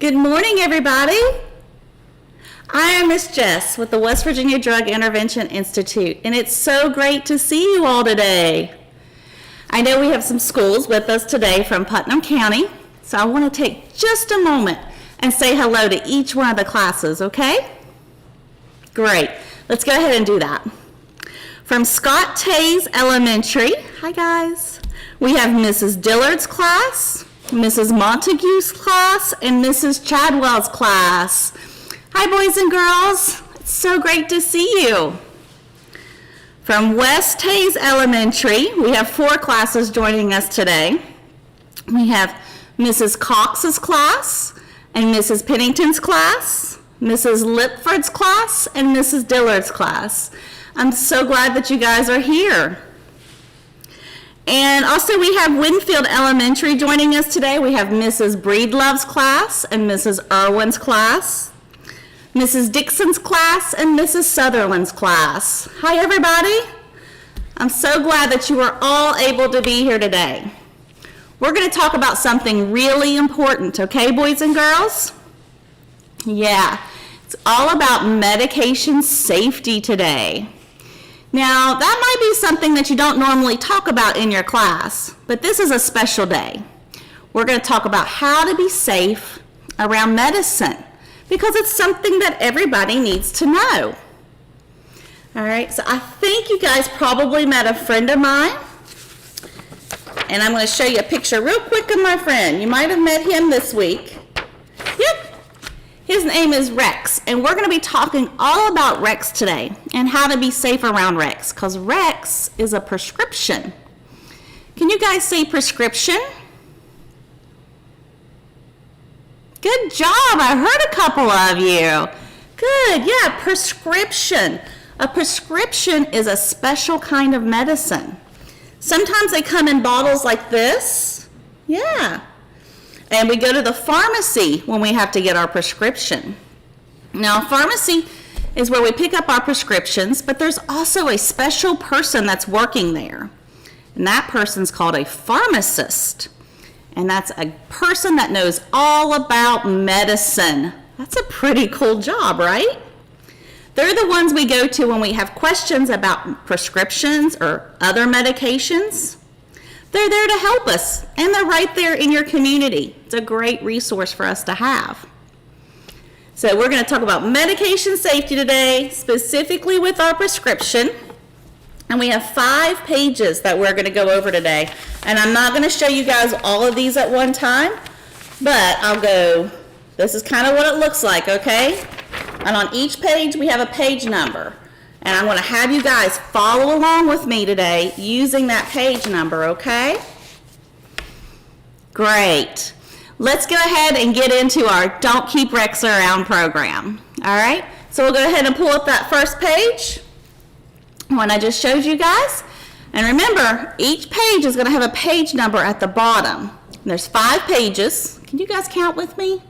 Good morning, everybody. I am Miss Jess with the West Virginia Drug Intervention Institute, and it's so great to see you all today. I know we have some schools with us today from Putnam County, so I want to take just a moment and say hello to each one of the classes, okay? Great. Let's go ahead and do that. From Scott Tays Elementary, hi guys, we have Mrs. Dillard's class, Mrs. Montague's class, and Mrs. Chadwell's class. Hi, boys and girls. It's so great to see you. From West Tays Elementary, we have 4 classes joining us today. We have Mrs. Cox's class, and Mrs. Pennington's class, Mrs. Lipford's class, and Mrs. Dillard's class. I'm so glad that you guys are here. And also we have Winfield Elementary joining us today. We have Mrs. Breedlove's class and Mrs. Irwin's class, Mrs. Dixon's class, and Mrs. Sutherland's class. Hi, everybody. I'm so glad that you are all able to be here today. We're going to talk about something really important, okay, boys and girls? Yeah, it's all about medication safety today. Now, that might be something that you don't normally talk about in your class, but this is a special day. We're going to talk about how to be safe around medicine because it's something that everybody needs to know. All right, so I think you guys probably met a friend of mine, and I'm going to show you a picture real quick of my friend. You might have met him this week. Yep. His name is Rex, and we're going to be talking all about Rex today and how to be safe around Rex, because Rex is a prescription. Can you guys say prescription? Good job. I heard a couple of you. Good. Yeah, prescription. A prescription is a special kind of medicine. Sometimes they come in bottles like this. Yeah. And we go to the pharmacy when we have to get our prescription. Now, pharmacy is where we pick up our prescriptions, but there's also a special person that's working there. And that person's called a pharmacist. And that's a person that knows all about medicine. That's a pretty cool job, right? They're the ones we go to when we have questions about prescriptions or other medications. They're there to help us, and they're right there in your community. It's a great resource for us to have. So we're going to talk about medication safety today, specifically with our prescription. And we have 5 pages that we're going to go over today. And I'm not going to show you guys all of these at one time, but I'll go, this is kind of what it looks like, okay? And on each page, we have a page number. And I'm going to have you guys follow along with me today using that page number, okay? Great. Let's go ahead and get into our Don't Keep Rex Around program, all right? So we'll go ahead and pull up that first page, one I just showed you guys. And remember, each page is going to have a page number at the bottom. And there's 5 pages. Can you guys count with me?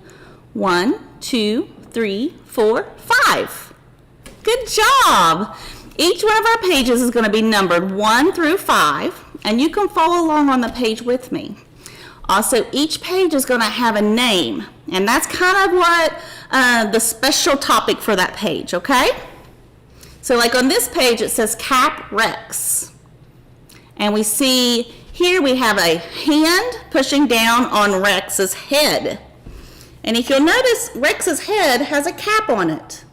1, 2, 3, 4, 5. Good job. Each one of our pages is going to be numbered 1 through 5, and you can follow along on the page with me. Also, each page is going to have a name, and that's kind of what the special topic for that page, okay? So like on this page, it says Cap Rex. And we see here we have a hand pushing down on Rex's head. And if you'll notice, Rex's head has a cap on it.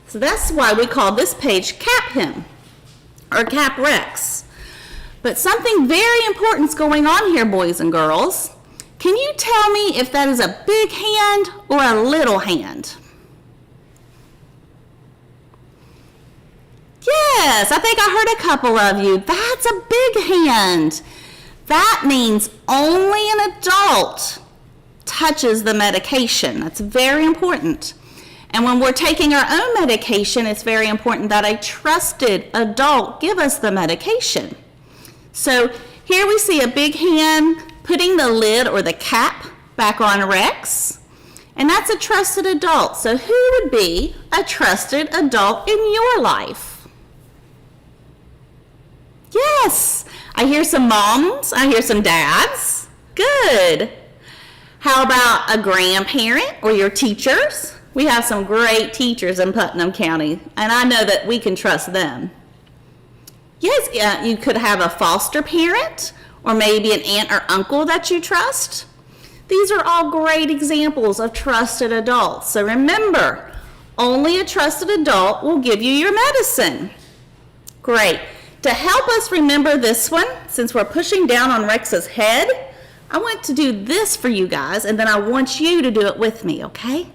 So that's why we call this page Cap Him, or Cap Rex. But something very important is going on here, boys and girls. Can you tell me if that is a big hand or a little hand? Yes, I think I heard a couple of you. That's a big hand. That means only an adult touches the medication. That's very important. And when we're taking our own medication, it's very important that a trusted adult give us the medication. So here we see a big hand putting the lid or the cap back on Rex, and that's a trusted adult. So who would be a trusted adult in your life? Yes, I hear some moms, I hear some dads. Good. How about a grandparent or your teachers? We have some great teachers in Putnam County, and I know that we can trust them. Yes, you could have a foster parent or maybe an aunt or uncle that you trust. These are all great examples of trusted adults. So remember, only a trusted adult will give you your medicine. Great. To help us remember this one, since we're pushing down on Rex's head, I want to do this for you guys, and then I want you to do it with me, okay?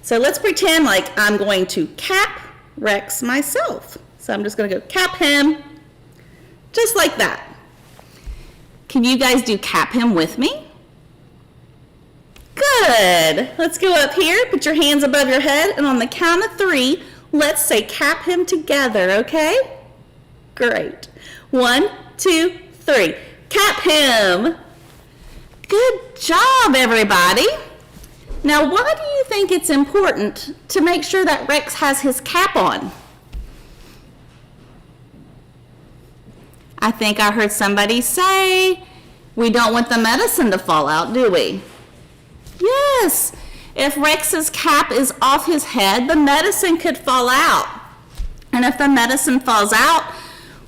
So let's pretend like I'm going to cap Rex myself. So I'm just going to go cap him, just like that. Can you guys do cap him with me? Good. Let's go up here, put your hands above your head, and on the count of 3, let's say cap him together, okay? Great. 1, 2, 3. Cap him. Good job, everybody. Now, why do you think it's important to make sure that Rex has his cap on? I think I heard somebody say we don't want the medicine to fall out, do we? Yes. If Rex's cap is off his head, the medicine could fall out. And if the medicine falls out,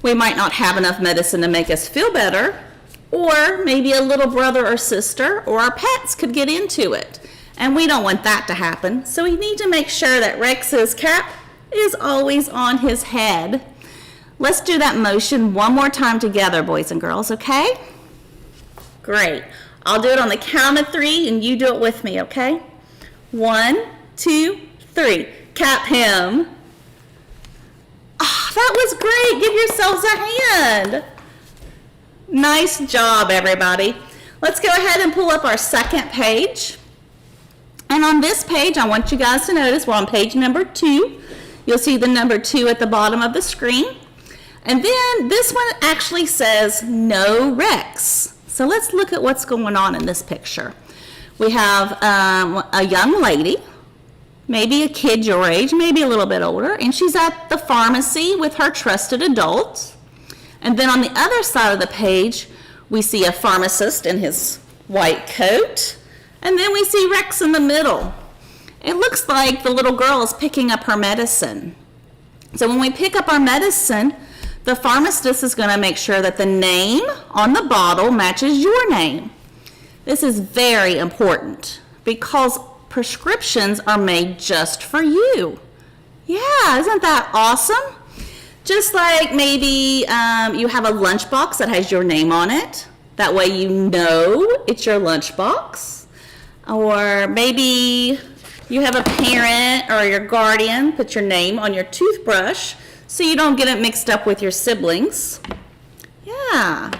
we might not have enough medicine to make us feel better, or maybe a little brother or sister or our pets could get into it. And we don't want that to happen. So we need to make sure that Rex's cap is always on his head. Let's do that motion one more time together, boys and girls, okay? Great. I'll do it on the count of 3 and you do it with me, okay? 1, 2, 3. Cap him. Oh, that was great. Give yourselves a hand. Nice job, everybody. Let's go ahead and pull up our second page. And on this page, I want you guys to notice we're on page number 2. You'll see the number 2 at the bottom of the screen. And then this one actually says no Rex. So let's look at what's going on in this picture. We have a young lady, maybe a kid your age, maybe a little bit older, and she's at the pharmacy with her trusted adult. And then on the other side of the page, we see a pharmacist in his white coat, and then we see Rex in the middle. It looks like the little girl is picking up her medicine. So when we pick up our medicine, the pharmacist is going to make sure that the name on the bottle matches your name. This is very important because prescriptions are made just for you. Yeah, isn't that awesome? Just like maybe you have a lunchbox that has your name on it. That way you know it's your lunchbox. Or maybe you have a parent or your guardian put your name on your toothbrush so you don't get it mixed up with your siblings. Yeah.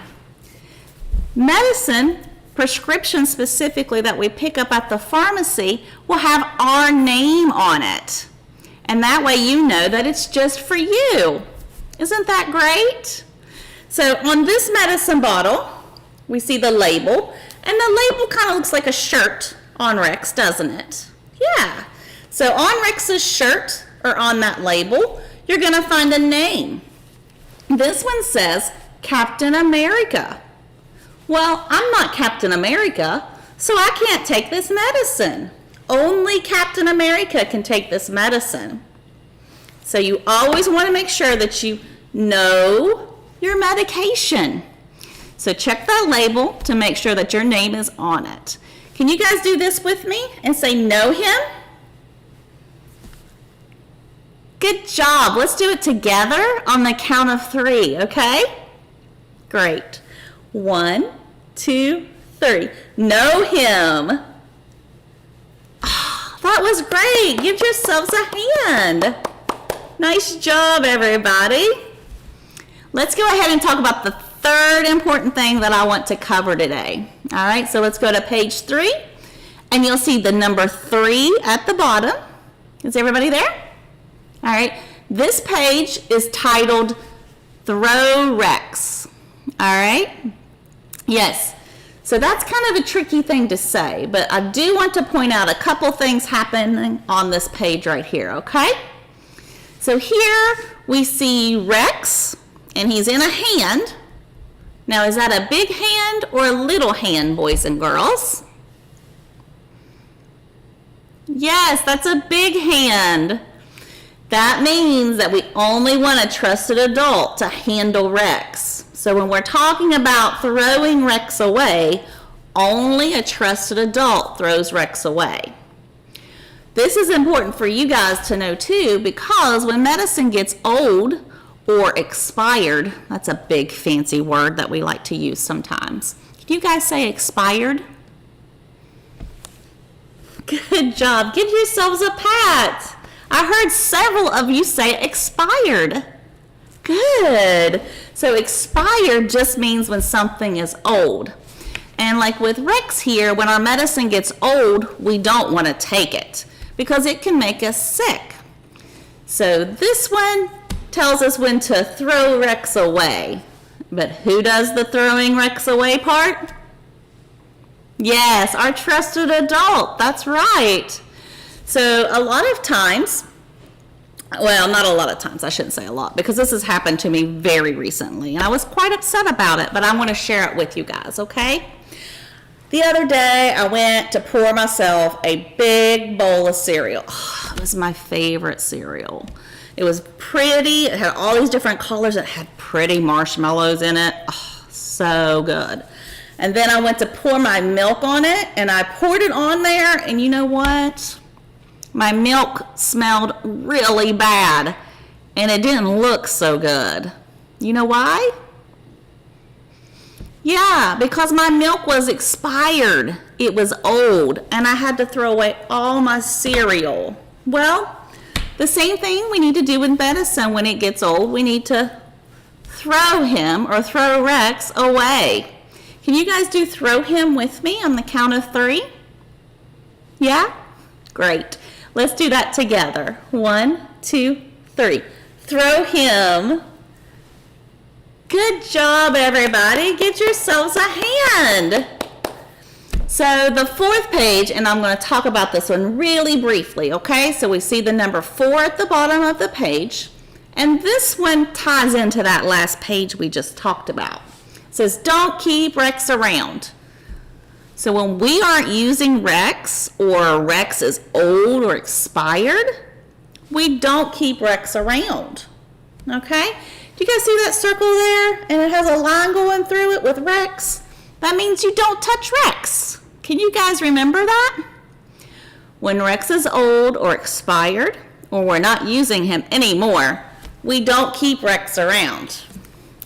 Medicine, prescription specifically that we pick up at the pharmacy, will have our name on it. And that way you know that it's just for you. Isn't that great? So on this medicine bottle, we see the label, and the label kind of looks like a shirt on Rex, doesn't it? Yeah. So on Rex's shirt, or on that label, you're going to find a name. This one says Captain America. Well, I'm not Captain America, so I can't take this medicine. Only Captain America can take this medicine. So you always want to make sure that you know your medication. So check that label to make sure that your name is on it. Can you guys do this with me and say know him? Good job. Let's do it together on the count of 3, okay? Great. 1, 2, 3. Know him. Oh, that was great. Give yourselves a hand. Nice job, everybody. Let's go ahead and talk about the third important thing that I want to cover today. All right, so let's go to page 3, and you'll see the number 3 at the bottom. Is everybody there? All right, this page is titled Throw Rex. All right? Yes. So that's kind of a tricky thing to say, but I do want to point out a couple things happening on this page right here, okay? So here we see Rex, and he's in a hand. Now, is that a big hand or a little hand, boys and girls? Yes, that's a big hand. That means that we only want a trusted adult to handle Rex. So when we're talking about throwing Rex away, only a trusted adult throws Rex away. This is important for you guys to know too, because when medicine gets old or expired, that's a big fancy word that we like to use sometimes. Can you guys say expired? Good job. Give yourselves a pat. I heard several of you say expired. Good. So expired just means when something is old. And like with Rex here, when our medicine gets old, we don't want to take it because it can make us sick. So this one tells us when to throw Rex away. But who does the throwing Rex away part? Yes, our trusted adult. That's right. So a lot of times, well, not a lot of times, I shouldn't say a lot, because this has happened to me very recently, and I was quite upset about it, but I want to share it with you guys, okay? The other day, I went to pour myself a big bowl of cereal. Oh, it was my favorite cereal. It was pretty. It had all these different colors. It had pretty marshmallows in it. Oh, so good. And then I went to pour my milk on it, and I poured it on there, and you know what? My milk smelled really bad, and it didn't look so good. You know why? Yeah, because my milk was expired. It was old, and I had to throw away all my cereal. Well, the same thing we need to do with medicine when it gets old. We need to throw him or throw Rex away. Can you guys do throw him with me on the count of 3? Yeah? Great. Let's do that together. 1, 2, 3. Throw him. Good job, everybody. Get yourselves a hand. So the 4th page, and I'm going to talk about this one really briefly, okay? So we see the number 4 at the bottom of the page, and this one ties into that last page we just talked about. It says, don't keep Rex around. So when we aren't using Rex, or Rex is old or expired, we don't keep Rex around, okay? Do you guys see that circle there? And it has a line going through it with Rex. That means you don't touch Rex. Can you guys remember that? When Rex is old or expired, or we're not using him anymore, we don't keep Rex around,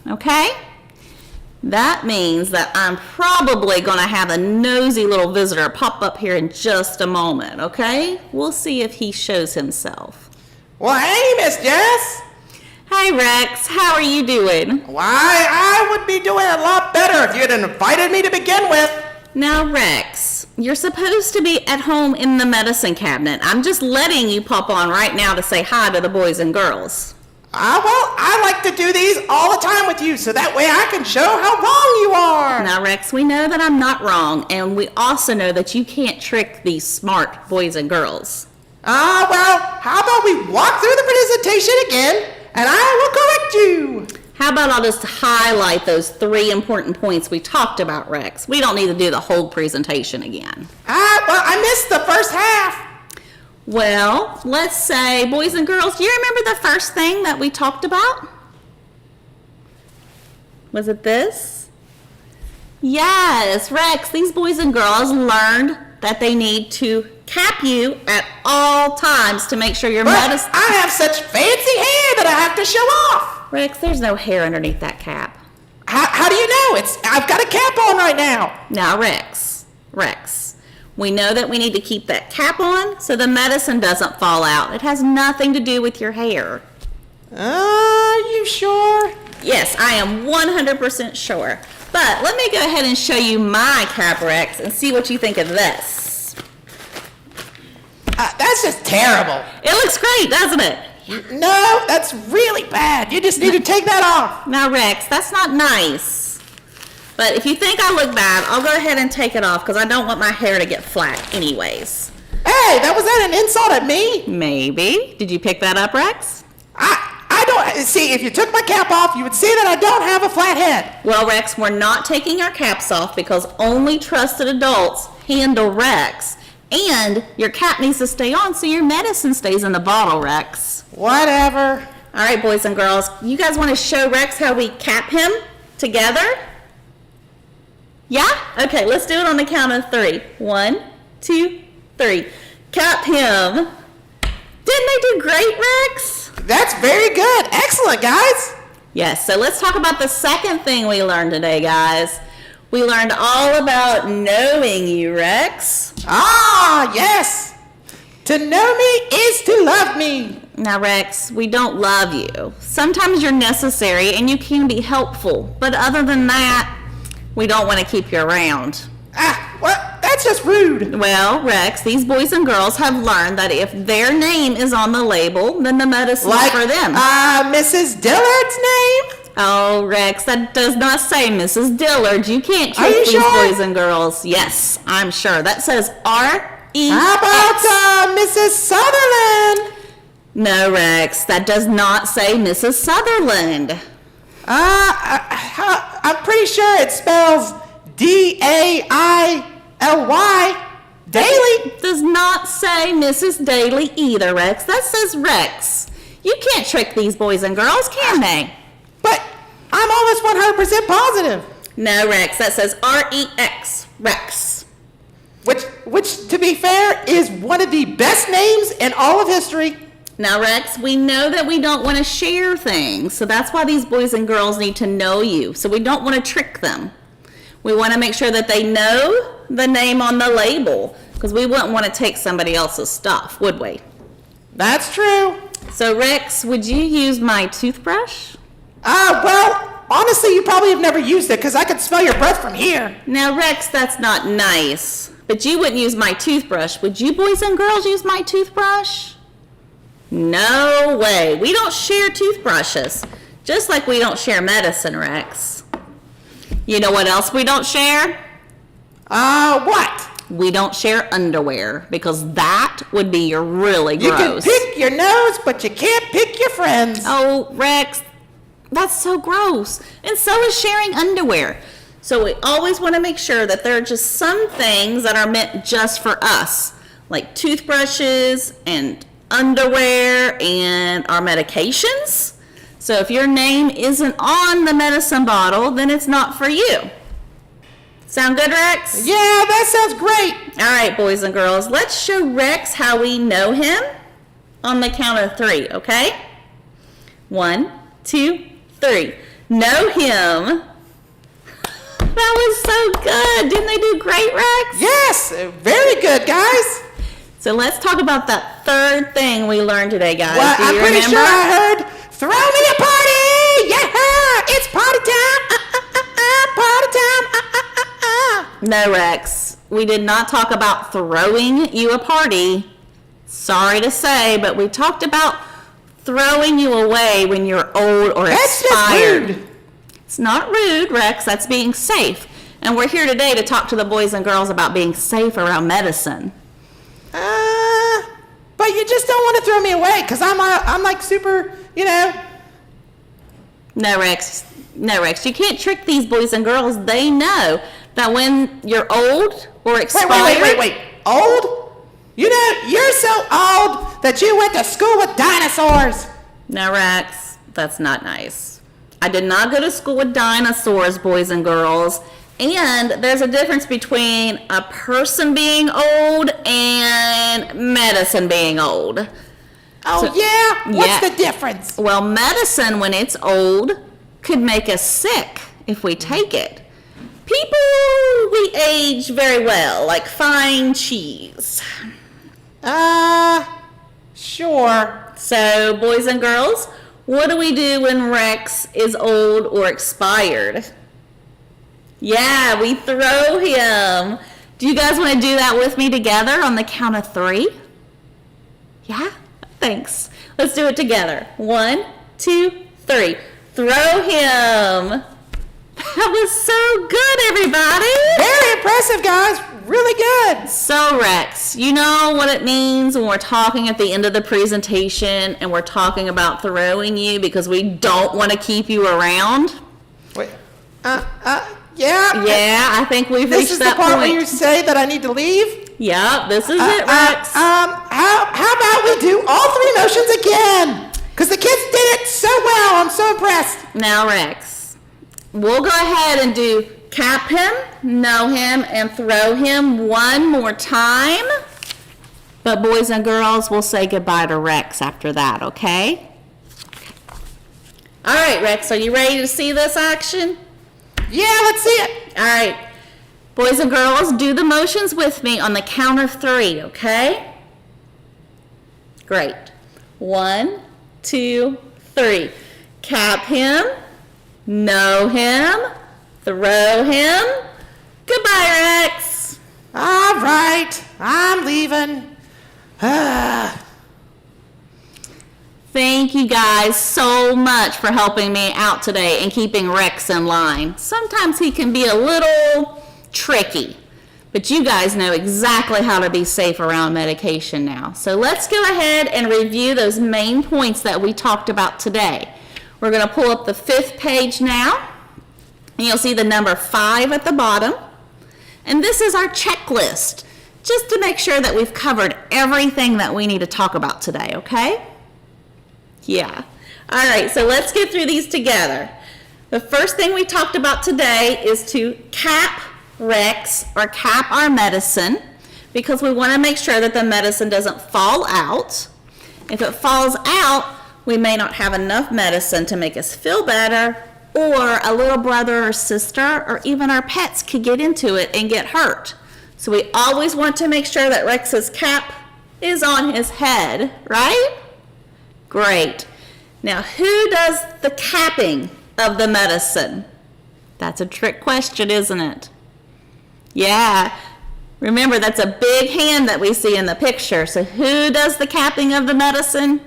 okay? That means that I'm probably going to have a nosy little visitor pop up here in just a moment, okay? We'll see if he shows himself. Well, hey, Miss Jess. Hi, Rex. How are you doing? Why, I would be doing a lot better if you had invited me to begin with. Now, Rex, you're supposed to be at home in the medicine cabinet. I'm just letting you pop on right now to say hi to the boys and girls. Well, I like to do these all the time with you, so that way I can show how wrong you are. Now, Rex, we know that I'm not wrong, and we also know that you can't trick these smart boys and girls. Well, how about we walk through the presentation again, and I will correct you. How about I'll just highlight those 3 important points we talked about, Rex? We don't need to do the whole presentation again. Well, I missed the first half. Well, let's say, boys and girls, do you remember the first thing that we talked about? Was it this? Yes, Rex, these boys and girls learned that they need to cap you at all times to make sure your medicine... I have such fancy hair that I have to show off. Rex, there's no hair underneath that cap. How do you know? I've got a cap on right now. Now, Rex, we know that we need to keep that cap on so the medicine doesn't fall out. It has nothing to do with your hair. Are you sure? Yes, I am 100% sure. But let me go ahead and show you my cap, Rex, and see what you think of this. That's just terrible. It looks great, doesn't it? No, that's really bad. You just need to take that off. Now, Rex, that's not nice. But if you think I look bad, I'll go ahead and take it off because I don't want my hair to get flat anyways. Hey, was that an insult at me? Maybe. Did you pick that up, Rex? I don't, see, if you took my cap off, you would see that I don't have a flat head. Well, Rex, we're not taking our caps off because only trusted adults handle Rex, And your cap needs to stay on so your medicine stays in the bottle, Rex. Whatever. All right, boys and girls, you guys want to show Rex how we cap him together? Yeah? Okay, let's do it on the count of 3. 1, 2, 3. Cap him. Didn't they do great, Rex? That's very good. Excellent, guys. Yes, so let's talk about the second thing we learned today, guys. We learned all about knowing you, Rex. Ah, yes. To know me is to love me. Now, Rex, we don't love you. Sometimes you're necessary and you can be helpful, but other than that, we don't want to keep you around. Well, that's just rude. Well, Rex, these boys and girls have learned that if their name is on the label, then the medicine's Like, for them. Mrs. Dillard's name? Oh, Rex, that does not say Mrs. Dillard. You can't Are trick you these sure? boys and girls. Yes, I'm sure. That says R-E-X. How about, Mrs. Sutherland? No, Rex, that does not say Mrs. Sutherland. I'm pretty sure it spells Daily. Daily. Does not say Mrs. Daly either, Rex. That says Rex. You can't trick these boys and girls, can they? But I'm almost 100% positive. No, Rex, that says R-E-X, Rex. Which, to be fair, is one of the best names in all of history. Now, Rex, we know that we don't want to share things, so that's why these boys and girls need to know you. So we don't want to trick them. We want to make sure that they know the name on the label, because we wouldn't want to take somebody else's stuff, would we? That's true. So, Rex, would you use my toothbrush? Well, honestly, you probably have never used it because I can smell your breath from here. Now, Rex, that's not nice. But you wouldn't use my toothbrush. Would you boys and girls use my toothbrush? No way. We don't share toothbrushes. Just like we don't share medicine, Rex. You know what else we don't share? What? We don't share underwear because that would be really You can gross. pick your nose, but you can't pick your friends. Oh, Rex, that's so gross. And so is sharing underwear. So we always want to make sure that there are just some things that are meant just for us, like toothbrushes and underwear and our medications. So if your name isn't on the medicine bottle, then it's not for you. Sound good, Rex? Yeah, that sounds great. All right, boys and girls, let's show Rex how we know him on the count of 3, okay? 1, 2, 3. Know him. That was so good. Didn't they do great, Rex? Yes, very good, guys. So let's talk about that third thing we learned today, guys. Well, Do I'm you pretty remember? sure I heard, throw me a party! Yeah, it's party time! Party time! No, Rex. We did not talk about throwing you a party. Sorry to say, but we talked about throwing you away when you're old or That's expired. just rude. It's not rude, Rex. That's being safe. And we're here today to talk to the boys and girls about being safe around medicine. But you just don't want to throw me away because I'm like super, No, Rex. No, Rex. You can't trick these boys and girls. They know that when you're old or expired. Wait. Old? You're so old that you went to school with dinosaurs. No, Rex. That's not nice. I did not go to school with dinosaurs, boys and girls. And there's a difference between a person being old and medicine being old. Oh, So- yeah? What's yeah. the difference? Well, medicine, when it's old, could make us sick if we take it. People, we age very well, like fine cheese. Sure. So, boys and girls, what do we do when Rex is old or expired? Yeah, we throw him. Do you guys want to do that with me together on the count of 3? Yeah? Thanks. Let's do it together. 1, 2, 3. Throw him. That was so good, everybody. Very impressive, guys. Really good. So, Rex, you know what it means when we're talking at the end of the presentation and we're talking about throwing you because we don't want to keep you around? Wait. Yeah, Yeah. I think we've This reached is the that part where point. you say that I need to leave? Yep, this is it, Rex. How about we do all three motions again? Because the kids did it so well. I'm so impressed. Now, Rex, we'll go ahead and do cap him, know him, and throw him one more time. But boys and girls, we'll say goodbye to Rex after that, okay? All right, Rex, are you ready to see this action? Yeah, let's see it. All right. Boys and girls, do the motions with me on the count of 3, okay? Great. 1, 2, 3. Cap him, know him, throw him. Goodbye, Rex. All right, I'm leaving. Thank you guys so much for helping me out today and keeping Rex in line. Sometimes he can be a little tricky, but you guys know exactly how to be safe around medication now. So let's go ahead and review those main points that we talked about today. We're going to pull up the 5th page now, and you'll see the number 5 at the bottom. And this is our checklist, just to make sure that we've covered everything that we need to talk about today, okay? Yeah. All right, so let's get through these together. The first thing we talked about today is to cap Rex, or cap our medicine, because we want to make sure that the medicine doesn't fall out. If it falls out, we may not have enough medicine to make us feel better, or a little brother or sister, or even our pets could get into it and get hurt. So we always want to make sure that Rex's cap is on his head, right? Great. Now, who does the capping of the medicine? That's a trick question, isn't it? Yeah. Remember, that's a big hand that we see in the picture. So who does the capping of the medicine?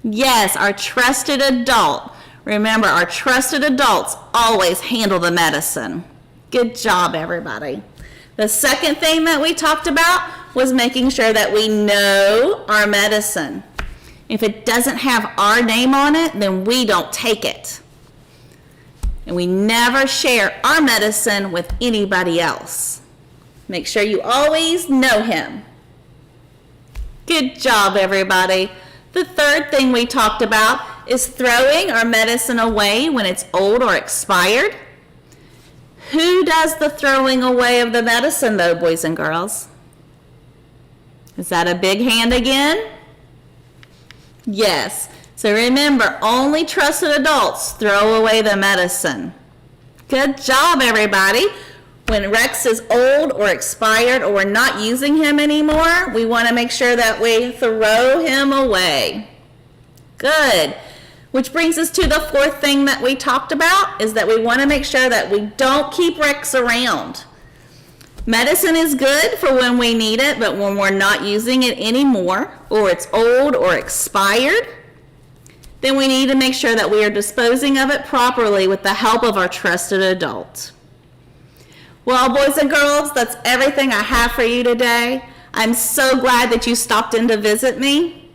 Yes, our trusted adult. Remember, our trusted adults always handle the medicine. Good job, everybody. The second thing that we talked about was making sure that we know our medicine. If it doesn't have our name on it, then we don't take it. And we never share our medicine with anybody else. Make sure you always know him. Good job, everybody. The third thing we talked about is throwing our medicine away when it's old or expired. Who does the throwing away of the medicine, though, boys and girls? Is that a big hand again? Yes. So remember, only trusted adults throw away the medicine. Good job, everybody. When Rex is old or expired or we're not using him anymore, we want to make sure that we throw him away. Good. Which brings us to the fourth thing that we talked about, is that we want to make sure that we don't keep Rex around. Medicine is good for when we need it, but when we're not using it anymore, or it's old or expired, then we need to make sure that we are disposing of it properly with the help of our trusted adult. Well, boys and girls, that's everything I have for you today. I'm so glad that you stopped in to visit me.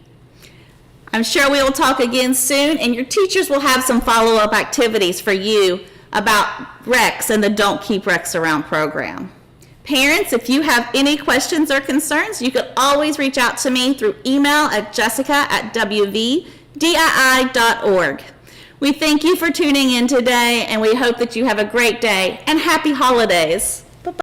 I'm sure we will talk again soon, and your teachers will have some follow-up activities for you about Rex and the Don't Keep Rex Around program. Parents, if you have any questions or concerns, you can always reach out to me through email at jessica@wvdii.org. We thank you for tuning in today, and we hope that you have a great day and happy holidays.